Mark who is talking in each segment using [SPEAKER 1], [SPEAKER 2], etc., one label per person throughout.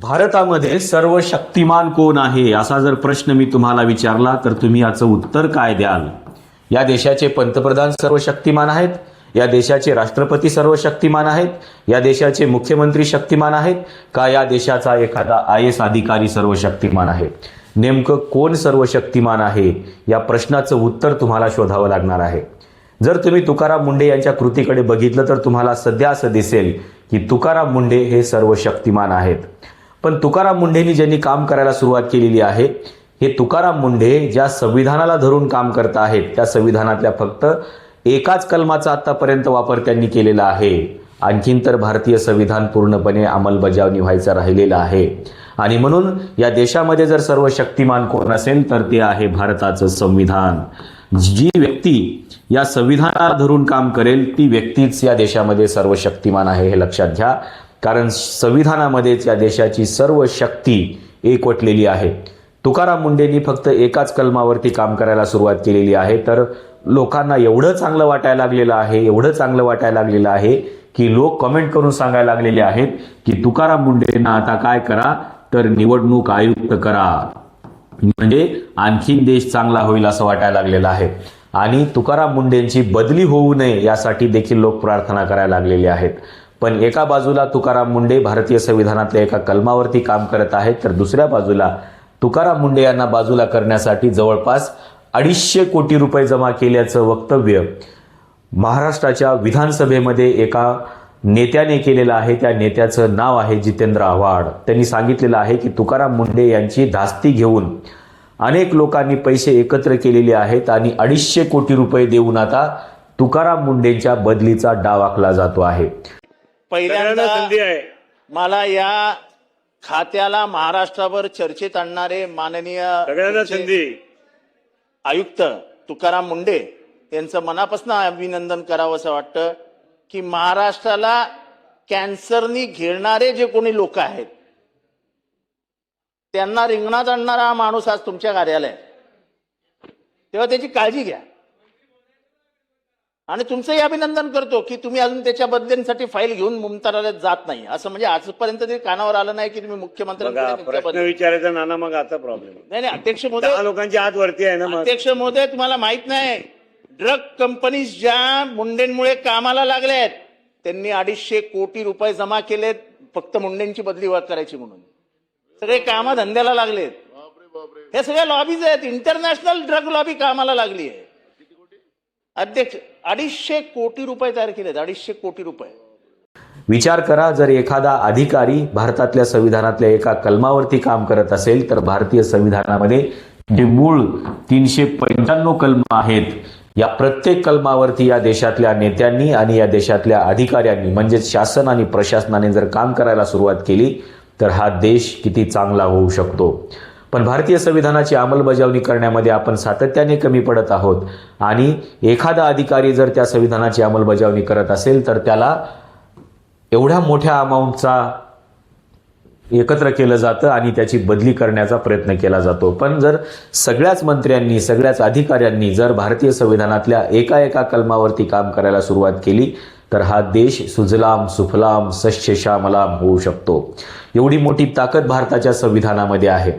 [SPEAKER 1] भारतामध्ये सर्व शक्तिमान कोण आहे असा जर प्रश्न मी तुम्हाला विचारला तर तुम्ही याचं उत्तर काय द्याल? या देशाचे पंतप्रधान सर्व शक्तिमान आहेत? या देशाचे राष्ट्रपती सर्व शक्तिमान आहेत? या देशाचे मुख्यमंत्री शक्तिमान आहेत का या देशाचा एखादा IAS अधिकारी सर्व शक्तिमान आहे? नेमकं कोण सर्व शक्तिमान आहे या प्रश्नाचं उत्तर तुम्हाला शोधावं लागणार आहे. जर तुम्ही तुकाराम मुंढे यांच्या कृतीकडे बघितलं तर तुम्हाला सध्या असं दिसेल की तुकाराम मुंढे हे सर्व शक्तिमान आहेत. पण तुकाराम मुंढेंनी ज्यांनी काम करायला सुरुवात केलेली आहे, हे तुकाराम मुंढे ज्या संविधानाला धरून काम करत आहेत त्या संविधानातल्या फक्त एकाच कलमाचा आतापर्यंत वापर त्यांनी केलेला आहे. आणखीन तर भारतीय संविधान पूर्णपणे अंमलबजावणी व्हायचं राहिलेलं आहे. आणि म्हणून या देशामध्ये जर सर्व शक्तिमान कोण असेल तर ते आहे भारताचं संविधान. जी व्यक्ती या संविधानाला धरून काम करेल ती व्यक्तीच या देशामध्ये सर्व शक्तिमान आहे, हे लक्षात घ्या. कारण संविधानामध्येच या देशाची सर्व शक्ती एकवटलेली आहे. तुकाराम मुंढेंनी फक्त एकाच कलमावरती काम करायला सुरुवात केलेली आहे, तर लोकांना एवढं चांगलं वाटायला लागलेलं आहे की लोक कमेंट करून सांगायला लागलेले आहेत की तुकाराम मुंढेंना आता काय करा तर निवडणूक आयुक्त करा, म्हणजे आणखीन देश चांगला होईल असं वाटायला लागलेलं आहे. आणि तुकाराम मुंढेंची बदली होऊ नये यासाठी देखील लोक प्रार्थना करायला लागलेले आहेत. पण एका बाजूला तुकाराम मुंढे भारतीय संविधानातल्या एका कलमावरती काम करत आहेत, तर दुसऱ्या बाजूला तुकाराम मुंढे यांना बाजूला करण्यासाठी जवळपास 250 कोटी रुपये जमा केल्याचं वक्तव्य महाराष्ट्राच्या विधानसभेमध्ये एका नेत्याने केलेलं आहे. त्या नेत्याचं नाव आहे जितेंद्र आव्हाड. त्यांनी सांगितलेलं आहे की तुकाराम मुंढे यांची धास्ती घेऊन अनेक लोकांनी पैसे एकत्र केलेले आहेत आणि 250 कोटी रुपये देऊन आता तुकाराम मुंढेंच्या बदलीचा डाव आखला जातो आहे.
[SPEAKER 2] पहिल्यांदा संधी आहे मला या खात्याला महाराष्ट्रावर चर्चेत आणणारे माननीय संधी आयुक्त तुकाराम मुंढे यांचं मनापासून अभिनंदन करावं असं वाटतं की महाराष्ट्राला कॅन्सरनी घेणारे जे कोणी लोक आहेत त्यांना रिंगणात आणणारा हा माणूस आज तुमच्या कार्यालयात, तेव्हा त्याची काळजी घ्या. आणि तुमचंही अभिनंदन करतो की तुम्ही अजून त्याच्या बदल्यांसाठी फाईल घेऊन मुंबईला जात नाही. असं म्हणजे आजपर्यंत तरी कानावर आलं नाही की तुम्ही मुख्यमंत्र्यांकडे
[SPEAKER 3] विचारायचा नाना. मग आता प्रॉब्लेम
[SPEAKER 2] नाही. अध्यक्ष महोदय,
[SPEAKER 3] लोकांची हात वरती आहे ना.
[SPEAKER 2] अध्यक्ष महोदय, तुम्हाला माहित नाही ड्रग कंपनीज ज्या मुंडेंमुळे कामाला लागल्यात त्यांनी 250 कोटी रुपये जमा केलेत फक्त मुंडेंची बदली करायची म्हणून. सगळे कामं धंद्याला लागलेत. हे सगळे लॉबीज आहेत. इंटरनॅशनल ड्रग लॉबी कामाला लागली आहे. अध्यक्ष 250 कोटी रुपये तयार केलेत. 250 कोटी रुपये.
[SPEAKER 1] विचार करा, जर एखादा अधिकारी भारतातल्या संविधानातल्या एका कलमावरती काम करत असेल तर भारतीय संविधानामध्ये जे मूळ 395 कलम आहेत या प्रत्येक कलमावरती या देशातल्या नेत्यांनी आणि या देशातल्या अधिकाऱ्यांनी म्हणजे शासन आणि प्रशासनाने जर काम करायला सुरुवात केली तर हा देश किती चांगला होऊ शकतो. पण भारतीय संविधानाची अंमलबजावणी करण्यामध्ये आपण सातत्याने कमी पडत आहोत. आणि एखादा अधिकारी जर त्या संविधानाची अंमलबजावणी करत असेल तर त्याला एवढ्या मोठ्या अमाऊंटचा एकत्र केलं जातं आणि त्याची बदली करण्याचा प्रयत्न केला जातो. पण जर सगळ्याच मंत्र्यांनी, सगळ्याच अधिकाऱ्यांनी जर भारतीय संविधानातल्या एका कलमावरती काम करायला सुरुवात केली तर हा देश सुजलाम सुफलाम सस्य श्यामलाम होऊ शकतो. एवढी मोठी ताकद भारताच्या संविधानामध्ये आहे.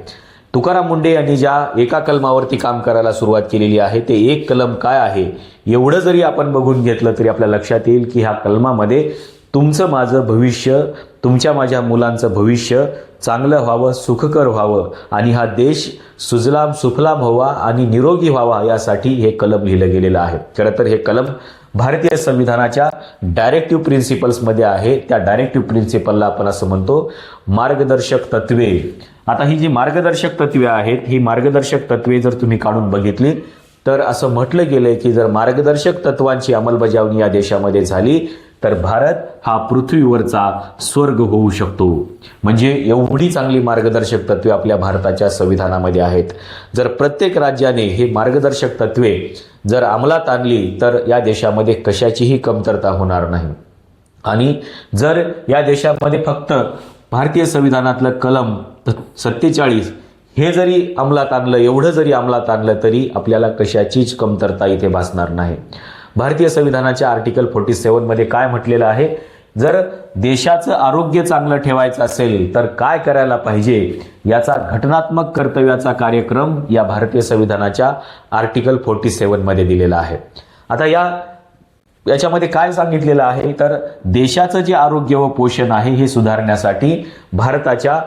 [SPEAKER 1] तुकाराम मुंढे यांनी ज्या एका कलमावरती काम करायला सुरुवात केलेली आहे ते एक कलम काय आहे एवढं जरी आपण बघून घेतलं तरी आपल्या लक्षात येईल की ह्या कलमामध्ये तुमचं माझं भविष्य, तुमच्या माझ्या मुलांचं भविष्य चांगलं व्हावं, सुखकर व्हावं आणि हा देश सुजलाम सुफलाम व्हावा आणि निरोगी व्हावा यासाठी हे कलम लिहिलं गेलेलं आहे. खरं तर हे कलम भारतीय संविधानाच्या डायरेक्टिव्ह प्रिन्सिपल्समध्ये आहे. त्या डायरेक्टिव्ह प्रिन्सिपलला आपण असं म्हणतो मार्गदर्शक तत्वे. आता ही जी मार्गदर्शक तत्वे आहेत ही मार्गदर्शक तत्वे जर तुम्ही काढून बघितली तर असं म्हटलं गेलंय की जर मार्गदर्शक तत्वांची अंमलबजावणी या देशामध्ये झाली तर भारत हा पृथ्वीवरचा स्वर्ग होऊ शकतो. म्हणजे एवढी चांगली मार्गदर्शक तत्वे आपल्या भारताच्या संविधानामध्ये आहेत. जर प्रत्येक राज्याने हे मार्गदर्शक तत्वे जर अंमलात आणली तर या देशामध्ये कशाचीही कमतरता होणार नाही. आणि जर या देशामध्ये फक्त भारतीय संविधानातलं कलम 47 हे जरी अंमलात आणलं, एवढं जरी अंमलात आणलं तरी आपल्याला कशाचीच कमतरता इथे भासणार नाही. भारतीय संविधानाच्या आर्टिकल 47 मध्ये काय म्हटलेलं आहे जर देशाचं आरोग्य चांगलं ठेवायचं असेल तर काय करायला पाहिजे याचा घटनात्मक कर्तव्याचा कार्यक्रम या भारतीय संविधानाच्या आर्टिकल 47 मध्ये दिलेला आहे. आता याच्यामध्ये काय सांगितलेलं आहे तर देशाचं जे आरोग्य व पोषण आहे हे सुधारण्यासाठी भारताच्या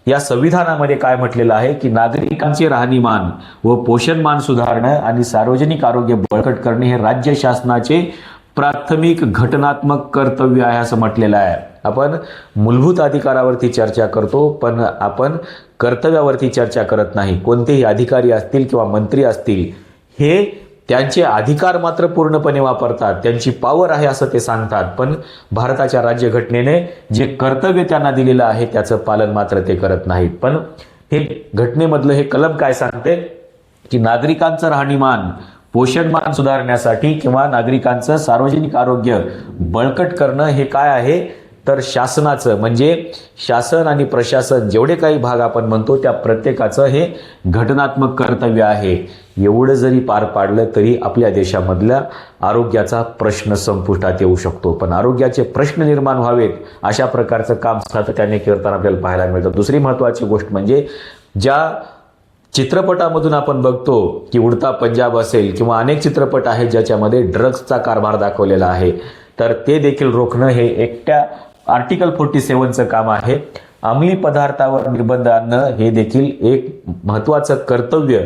[SPEAKER 1] या संविधानामध्ये काय म्हटलेलं आहे की नागरिकांचे राहणीमान व पोषणमान सुधारणं आणि सार्वजनिक आरोग्य बळकट करणे हे राज्य शासनाचे प्राथमिक घटनात्मक कर्तव्य आहे असं म्हटलेलं आहे. आपण मूलभूत अधिकारावरती चर्चा करतो पण आपण कर्तव्यावरती चर्चा करत नाही. कोणतेही अधिकारी असतील किंवा मंत्री असतील हे त्यांचे अधिकार मात्र पूर्णपणे वापरतात, त्यांची पॉवर आहे असं ते सांगतात, पण भारताच्या राज्यघटनेने जे कर्तव्य त्यांना दिलेलं आहे त्याचं पालन मात्र ते करत नाहीत. पण हे घटनेमधलं हे कलम काय सांगते की नागरिकांचं राहणीमान पोषणमान सुधारण्यासाठी किंवा नागरिकांचं सार्वजनिक आरोग्य बळकट करणं हे काय आहे तर शासनाचं म्हणजे शासन आणि प्रशासन जेवढे काही भाग आपण म्हणतो त्या प्रत्येकाचं हे घटनात्मक कर्तव्य आहे. एवढं जरी पार पाडलं तरी आपल्या देशामधल्या आरोग्याचा प्रश्न संपुष्टात येऊ शकतो. पण आरोग्याचे प्रश्न निर्माण व्हावेत अशा प्रकारचं काम सातत्याने करताना आपल्याला पाहायला मिळतं. दुसरी महत्त्वाची गोष्ट म्हणजे ज्या चित्रपटामधून आपण बघतो की उडता पंजाब असेल किंवा अनेक चित्रपट आहेत ज्याच्यामध्ये ड्रग्सचा कारभार दाखवलेला आहे तर ते देखील रोखणं हे एकट्या आर्टिकल 47चं काम आहे. अंमली पदार्थावर निर्बंध आणणं हे देखील एक महत्त्वाचं कर्तव्य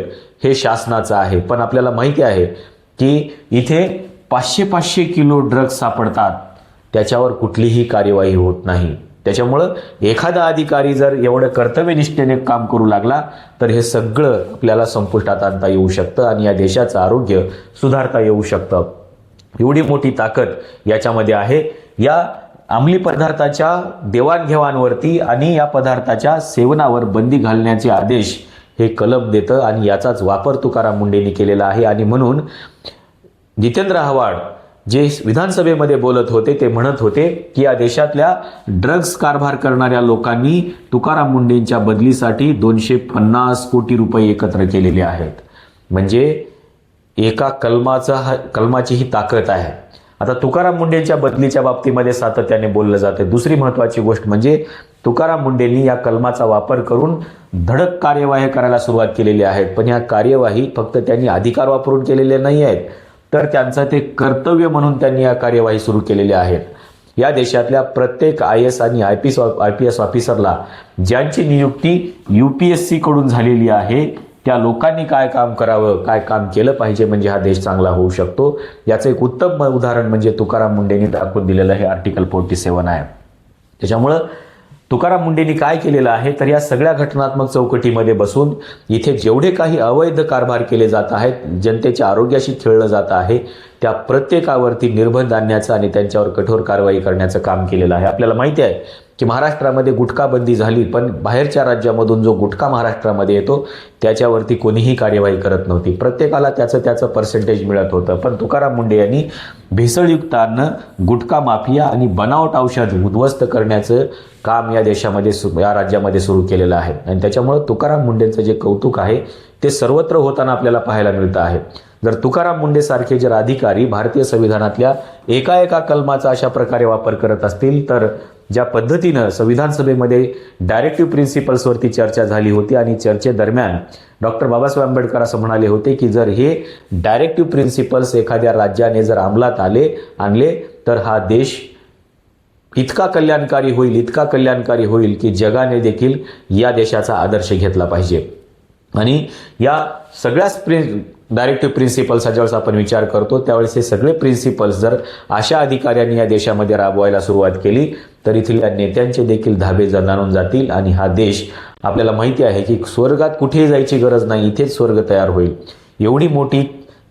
[SPEAKER 1] हे शासनाचं आहे. पण आपल्याला माहिती आहे की इथे 500 किलो ड्रग्ज सापडतात, त्याच्यावर कुठलीही कार्यवाही होत नाही. त्याच्यामुळं एखादा अधिकारी जर एवढं कर्तव्यनिष्ठेने काम करू लागला तर हे सगळं आपल्याला संपुष्टात आणता येऊ शकतं आणि या देशाचं आरोग्य सुधारता येऊ शकतं. एवढी मोठी ताकद याच्यामध्ये आहे. या अंमली पदार्थाच्या देवाणघेवाणवरती आणि या पदार्थाच्या सेवनावर बंदी घालण्याचे आदेश हे कलम देतं आणि याचाच वापर तुकाराम मुंडेंनी केलेला आहे. आणि म्हणून जितेंद्र आव्हाड जे विधानसभेमध्ये बोलत होते ते म्हणत होते की या देशातल्या ड्रग्ज कारभार करणाऱ्या लोकांनी तुकाराम मुंडेंच्या बदलीसाठी 250 कोटी रुपये एकत्र केलेले आहेत. म्हणजे एका कलमाची ही ताकद आहे. आता तुकाराम मुंडेंच्या बदलीच्या बाबतीमध्ये सातत्याने बोललं जाते. दुसरी महत्त्वाची गोष्ट म्हणजे तुकाराम मुंडेंनी या कलमाचा वापर करून धडक कार्यवाही करायला सुरुवात केलेली आहे. पण या कार्यवाही फक्त त्यांनी अधिकार वापरून केलेल्या नाही आहेत तर त्यांचं ते कर्तव्य म्हणून त्यांनी या कार्यवाही सुरू केलेल्या आहेत. या देशातल्या प्रत्येक IAS आणि IPS ऑफिसरला ज्यांची नियुक्ती UPSC कडून झालेली आहे त्या लोकांनी काय काम करावं, काय काम केलं पाहिजे म्हणजे हा देश चांगला होऊ शकतो. याचं एक उत्तम उदाहरण म्हणजे तुकाराम मुंडेंनी दाखवून दिलेलं हे आर्टिकल 47 आहे. त्याच्यामुळं तुकाराम मुंडेंनी काय केलेलं आहे तर या सगळ्या घटनात्मक चौकटीमध्ये बसून इथे जेवढे काही अवैध कारभार केले जात आहेत, जनतेच्या आरोग्याशी खेळलं जात आहे, त्या प्रत्येकावरती निर्बंध आणण्याचं आणि त्यांच्यावर कठोर कारवाई करण्याचं काम केलेलं आहे. आपल्याला माहिती आहे की महाराष्ट्रामध्ये गुटखा बंदी झाली पण बाहेरच्या राज्यामधून जो गुटखा महाराष्ट्रामध्ये येतो त्याच्यावरती कोणीही कार्यवाही करत नव्हती. प्रत्येकाला त्याचं पर्सेंटेज मिळत होतं. पण तुकाराम मुंडे यांनी भेसळयुक्त अन्न, गुटखा माफिया आणि बनावट औषध उद्ध्वस्त करण्याचं काम या देशामध्ये या राज्यामध्ये सुरू केलेलं आहे. आणि त्याच्यामुळे तुकाराम मुंडेंचं जे कौतुक आहे ते सर्वत्र होताना आपल्याला पाहायला मिळतं आहे. जर तुकाराम मुंडे सारखे जर अधिकारी भारतीय संविधानातल्या एका कलमाचा अशा प्रकारे वापर करत असतील तर ज्या पद्धतीनं संविधान सभेमध्ये डायरेक्टिव्ह प्रिन्सिपल्सवरती चर्चा झाली होती आणि चर्चेदरम्यान डॉक्टर बाबासाहेब आंबेडकर असं म्हणाले होते की जर हे डायरेक्टिव्ह प्रिन्सिपल्स एखाद्या राज्याने जर अंमलात आणले तर हा देश इतका कल्याणकारी होईल की जगाने देखील या देशाचा आदर्श घेतला पाहिजे. आणि या सगळ्याच डायरेक्टिव्ह प्रिन्सिपल्सचा ज्यावेळेस आपण विचार करतो त्यावेळेस हे सगळे प्रिन्सिपल्स जर अशा अधिकाऱ्यांनी या देशामध्ये राबवायला सुरुवात केली तर इथल्या नेत्यांचे देखील धाबे जाणून जातील आणि हा देश आपल्याला माहिती आहे की स्वर्गात कुठेही जायची गरज नाही, इथेच स्वर्ग तयार होईल. एवढी मोठी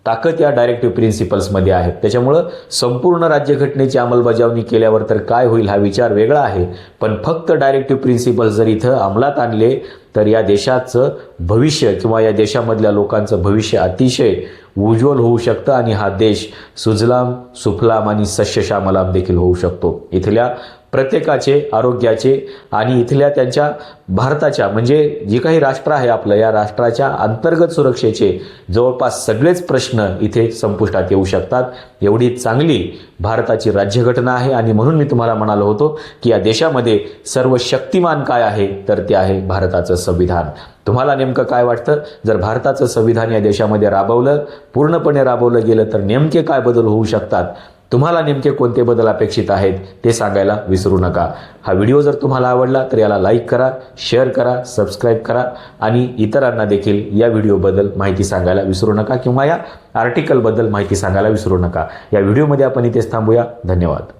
[SPEAKER 1] ताकद या डायरेक्टिव्ह प्रिन्सिपल्समध्ये आहे. त्याच्यामुळं संपूर्ण राज्यघटनेची अंमलबजावणी केल्यावर तर काय होईल हा विचार वेगळा आहे. पण फक्त डायरेक्टिव्ह प्रिन्सिपल्स जर इथं अंमलात आणले तर या देशाचं भविष्य किंवा या देशामधल्या लोकांचं भविष्य अतिशय उज्ज्वल होऊ शकतं आणि हा देश सुजलाम सुफलाम आणि सस्यश्यामलाम देखील होऊ शकतो. इथल्या प्रत्येकाचे आरोग्याचे आणि इथल्या त्यांच्या भारताच्या म्हणजे जे काही राष्ट्र आहे आपलं, या राष्ट्राच्या अंतर्गत सुरक्षेचे जवळपास सगळेच प्रश्न इथे संपुष्टात येऊ शकतात. एवढी चांगली भारताची राज्यघटना आहे आणि म्हणून मी तुम्हाला म्हणालो होतो की या देशामध्ये सर्व शक्तिमान काय आहे, तर ते आहे भारताचं संविधान. तुम्हाला नेमकं काय वाटतं? जर भारताचं संविधान या देशामध्ये पूर्णपणे राबवलं गेलं तर नेमके काय बदल होऊ शकतात? तुम्हाला नेमके कोणते बदल अपेक्षित आहेत ते सांगायला विसरू नका. हा व्हिडिओ जर तुम्हाला आवडला तर याला लाईक करा, शेअर करा, सबस्क्राईब करा आणि इतरांना देखील या व्हिडिओबद्दल माहिती सांगायला विसरू नका किंवा या आर्टिकलबद्दल माहिती सांगायला विसरू नका. या व्हिडिओमध्ये आपण इथेच थांबूया. धन्यवाद.